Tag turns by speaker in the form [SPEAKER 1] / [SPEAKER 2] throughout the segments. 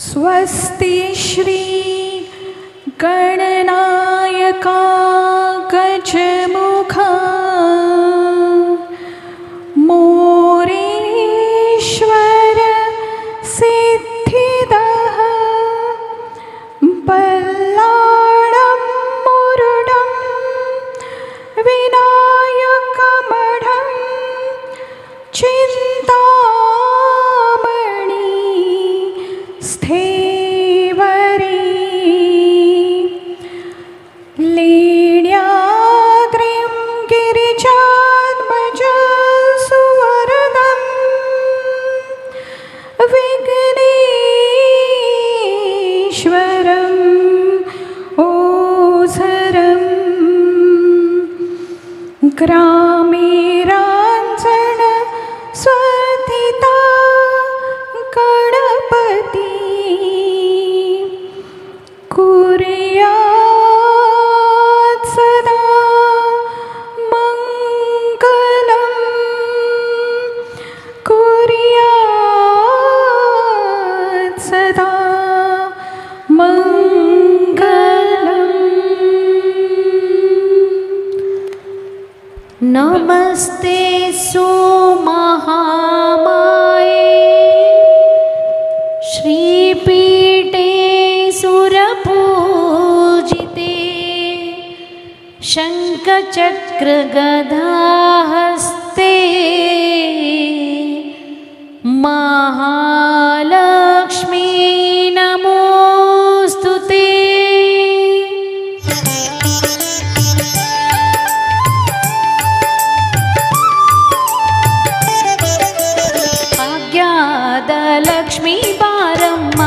[SPEAKER 1] स्वस्ति श्री गणनायका गजमुखा मोरेश्वर सिद्धिदः बल्लाळं मुरुडं विनायकमढं चिन्तामणि स्थेवरी लीण्याद्रिं गिरिजात्मज सुवरदं विघ्नेश्वरम् ओझरं ग्रामे राञ्जन स्वर्धिता गणपति कुर्यात् सदा मङ्गलं कुर्यात् सदा मङ्गलम्।
[SPEAKER 2] नमस्ते सुमहामाये श्रीपीठे सुरपूजिते शङ्खचक्रगदाहस्ते महालक्ष्मी नमोस्तुते। ಭಾಗ್ಯದ ಲಕ್ಷ್ಮೀ ಬಾರಮ್ಮ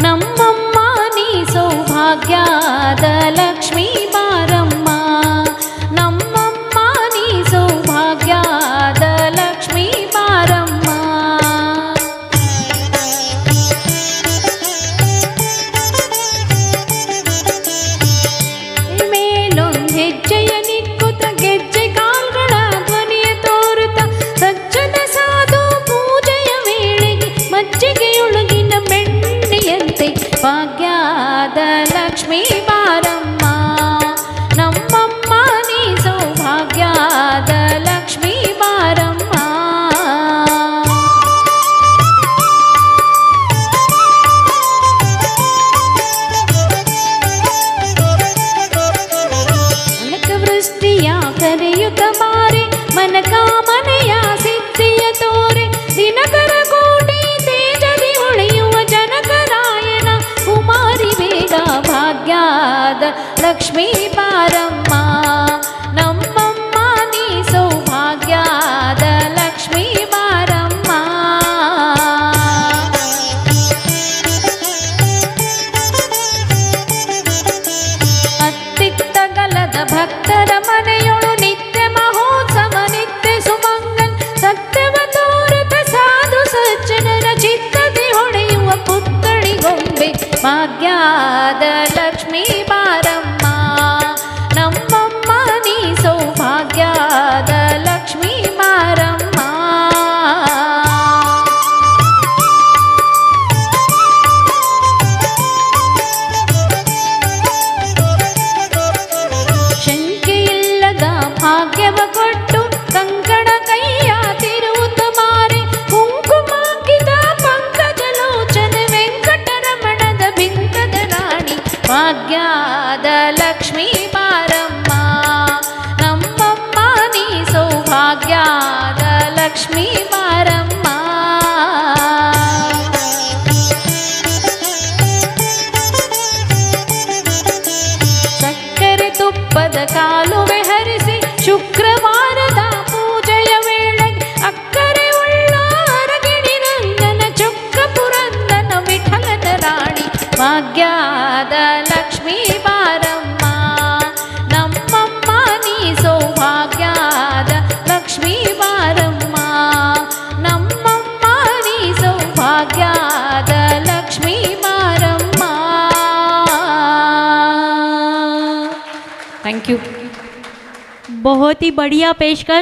[SPEAKER 2] ನಮ್ಮಮ್ಮ ನೀ ಸೌಭಾಗ್ಯದ ಲಕ್ಷ್ಮೀ ಬಾರಮ್ಮ ನಮ್ಮಮ್ಮ ನೀ ಸೌಭಾಗ್ಯದ ಲಕ್ಷ್ಮೀ ಬಾರಮ್ಮ ಮೇಲೊಂದು ಹೆಜ್ಜೆಯ ನಿಕ್ಕುತ್ತ ಗೆಜ್ಜೆ ಕಾಲ್ಗಳ ಧ್ವನಿಯ ತೋರುತ್ತ ಸಜ್ಜನ ಸಾಧು ಪೂಜೆಯ ವೇಳೆಗೆ ಮಜ್ಜಿಗೆಯೊಳಗಿನ ಬೆಣ್ಣೆಯಂತೆ ಭಾಗ್ಯದ ಲಕ್ಷ್ಮೀ ಬಾರಮ್ಮ ನಮ್ಮಮ್ಮ ನೀ ಸೌಭಾಗ್ಯದ ಲಕ್ಷ್ಮೀ ಬಾರಮ್ಮ ವೃಷ್ಟಿಯ ಕರೆಯುತ್ತ ಬಾರೆ ಮನಕಾಮನೆಯ ಸಿದ್ಧಿಯ ತೋರೆ ದಿನಕರ ಕೋಟಿ ತೇಜದಿ ಹೊಳೆಯುವ ಜನಕರಾಯನ ಕುಮಾರಿ ಬೇಗ ಭಾಗ್ಯದ ಲಕ್ಷ್ಮೀ ಬಾರಮ್ಮ ನಮ್ಮಮ್ಮ ನೀ ಸೌಭಾಗ್ಯದ ಲಕ್ಷ್ಮೀ ಬಾರಮ್ಮ ಅತ್ತಿತ್ತಗಲದ ಭಕ್ತರ ಮನೆಯೊಳು ನಿತ್ಯ ಮಹೋತ್ಸವ ನಿತ್ಯ ಸುಮಂಗಲ್ ಸತ್ಯವ ತೋರತ ಸಾಧು ಸಜ್ಜನರ ಚಿತ್ತದಿ ಹೊಳೆಯುವ ಪುತ್ಥಳಿಗೊಂಬೆ ಭಾಗ್ಯದ ಲಕ್ಷ್ಮೀ ಬಾರಮ್ಮ ನಮ್ಮಮ್ಮ ನೀ ಸೌಭಾಗ್ಯದ ಲಕ್ಷ್ಮೀ ಬಾರಮ್ಮ ಶಂಕೆಯಿಲ್ಲದ ಭಾಗ್ಯವ ಕೊಟ್ಟು ಕಂಕಣ ಕೈಯ ತಿರುವುತ್ತ ಮಾರೆ ಕುಂಕುಮಾಕಿದ ಪಂಕಜಲೋಚನ ವೆಂಕಟರಮಣದ ಬಿಂಕದ ರಾಣಿ ಭಾಗ್ಯದ ಲಕ್ಷ್ಮೀ ಬಾರಮ್ಮ ನಮ್ಮಮ್ಮ ನೀ ಸೌಭಾಗ್ಯದ ಲಕ್ಷ್ಮೀ ಬಾರಮ್ಮ ಸಕ್ಕರೆ ತುಪ್ಪದ ಕಾಲುವೆ ಹರಿಸಿ ಶುಕ್ರವಾರದ ಪೂಜೆಯ ವೇಳೆಗೆ ಅಕ್ಕರೆ ಉಳ್ಳ ಅರಗಿಣಿ ರಂಗನ ಚೊಕ್ಕ ಪುರಂದನ ವಿಠಲನ ರಾಣಿ ಭಾಗ್ಯದ ಲಕ್ಷ್ಮೀ ಬಾರಮ್ಮ ನಮ್ಮಮ್ಮ ನೀ ಸೌಭಾಗ್ಯದ ಲಕ್ಷ್ಮೀ ಬಾರಮ್ಮ ನಮ್ಮಮ್ಮ ನೀ ಸೌಭಾಗ್ಯದ ಲಕ್ಷ್ಮೀ ಬಾರಮ್ಮ।
[SPEAKER 3] Thank you. बहुत ही बढ़िया पेशकश।